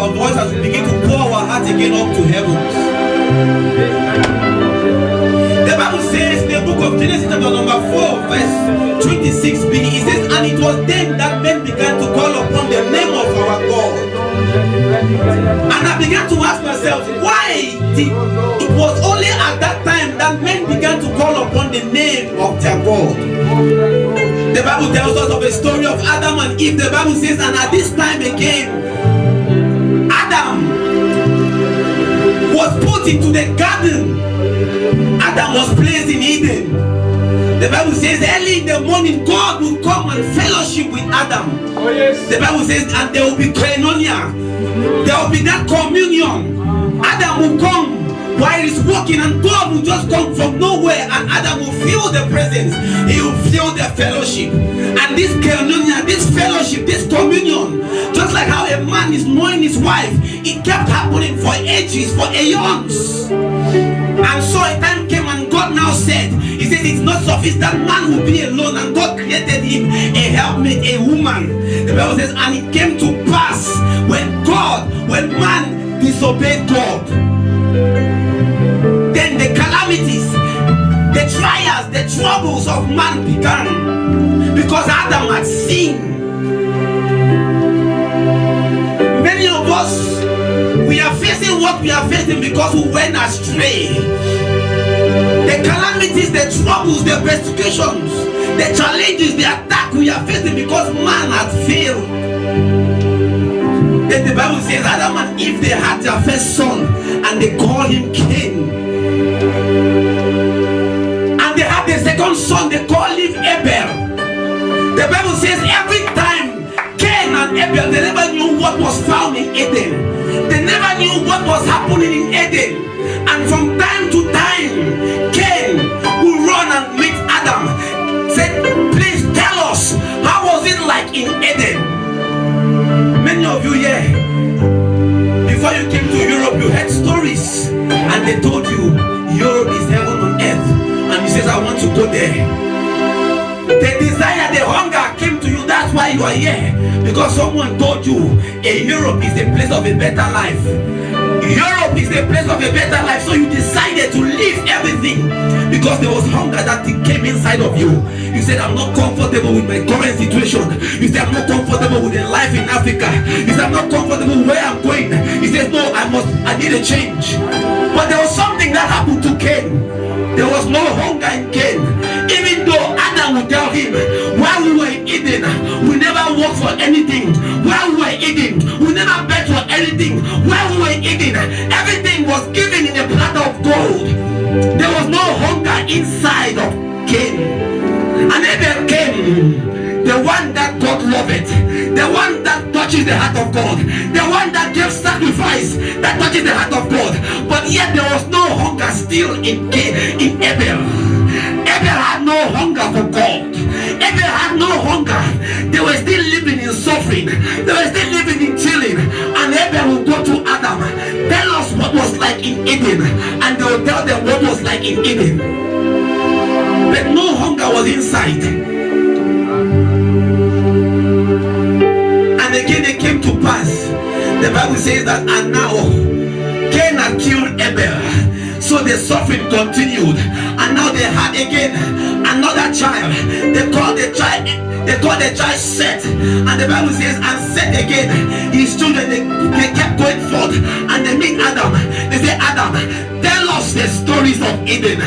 our voice as we begin to pour our hearts again up to heaven. The Bible says in the book of Genesis chapter number 4 verse 26b, it says, and it was then that men began to call upon the name of our God. And I began to ask myself, why it was only at that time that men began to call upon the name of their God. The Bible tells us of a story of Adam and Eve. The Bible says, and at this time again, Adam was put into the garden. Adam was placed in Eden. The Bible says early in the morning God will come and fellowship with Adam. Oh, yes. The Bible says, and there will be koinonia. There will be that communion. Adam will come while he's walking, and God will just come from nowhere, and Adam will feel the presence. He will feel the fellowship. And this koinonia, this fellowship, this communion, just like how a man is knowing his wife, it kept happening for ages, for aeons. And so a time came and God now said, he said it's not sufficient that man will be alone, and God created him a helpmate, a woman. The Bible says, and it came to pass when man disobeyed God, then the calamities, the trials, the troubles of man began, because Adam had sinned. Many of us, we are facing what we are facing because we went astray. The calamities, the troubles, the persecutions, the challenges, the attack we are facing because man had failed. Then the Bible says Adam and Eve, they had their first son, and they called him Cain. And they had the second son, they called him Abel. The Bible says every time Cain and Abel, they never knew what was found in Eden. They never knew what was happening in Eden. And from time to time, Cain would run and meet Adam. Said, please tell us, how was it like in Eden? Many of you here, before you came to Europe, you heard stories, and they told you Europe is heaven on earth, and you said, I want to go there. The desire, the hunger came to you. That's why you are here, because someone told you Europe is the place of a better life. Europe is the place of a better life. So you decided to leave everything because there was hunger that came inside of you. You said, I'm not comfortable with my current situation. You said, I'm not comfortable with the life in Africa. You said, I'm not comfortable where I'm going. He said, no, I need a change. But there was something that happened to Cain. There was no hunger in Cain. Even though Adam would tell him, while we were in Eden, we never worked for anything. While we were in Eden, we never begged for anything. While we were in Eden, everything was given in a platter of gold. There was no hunger inside of Cain. And Abel came, the one that God loved, the one that touches the heart of God, the one that gives sacrifice that touches the heart of God. But yet there was no hunger still in Abel. Abel had no hunger for God. Abel had no hunger. They were still living in suffering. They were still living in chilling. And Abel will go to Adam, tell us what was like in Eden. And they will tell them what was like in Eden. But no hunger was inside. And again it came to pass. The Bible says that, and now Cain had killed Abel. So the suffering continued, and now they had again another child. They called the child Seth, and the Bible says, and Seth again, his children, they kept going forth, and they meet Adam. They say, Adam, tell us the stories of Eden.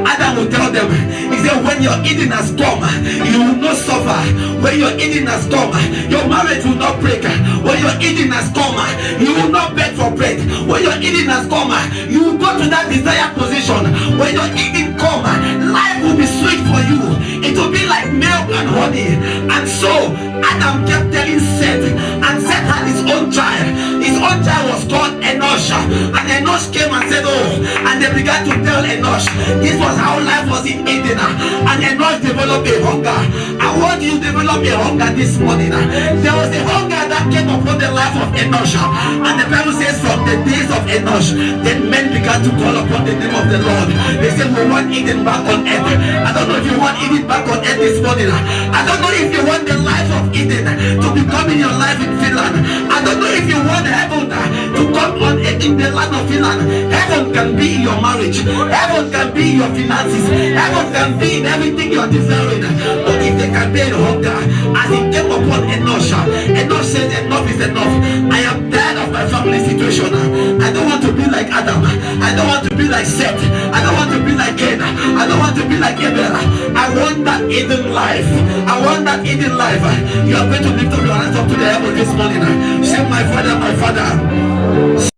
Adam will tell them. He said, when your Eden has come, you will not suffer. When your Eden has come, your marriage will not break. When your Eden has come, you will not beg for bread. When your Eden has come, you will go to that desired position. When your Eden come, life will be sweet for you. It will be like milk and honey. And so Adam kept telling Seth, and Seth had his own child. His own child was called Enosh. And Enosh came and said, oh, and they began to tell Enosh, this was how life was in Eden. And Enosh developed a hunger. I want you to develop a hunger this morning. There was a hunger that came upon the life of Enosh. And the Bible says from the days of Enosh, then men began to call upon the name of the Lord. They said, we want Eden back on earth. I don't know if you want Eden back on earth this morning. I don't know if you want the life of Eden to become in your life in Finland. I don't know if you want heaven in the land of Finland. Heaven can be in your marriage. Heaven can be in your finances. Heaven can be in everything you are desiring. But if they can be in hunger, as it came upon Enoch, Enoch said, enough is enough. I am tired of my family situation. I don't want to be like Adam. I don't want to be like Seth. I don't want to be like Cain. I don't want to be like Abel. I want that Eden life. I want that Eden life. You are going to lift up your hands up to the heaven this morning. Say, my Father, my Father.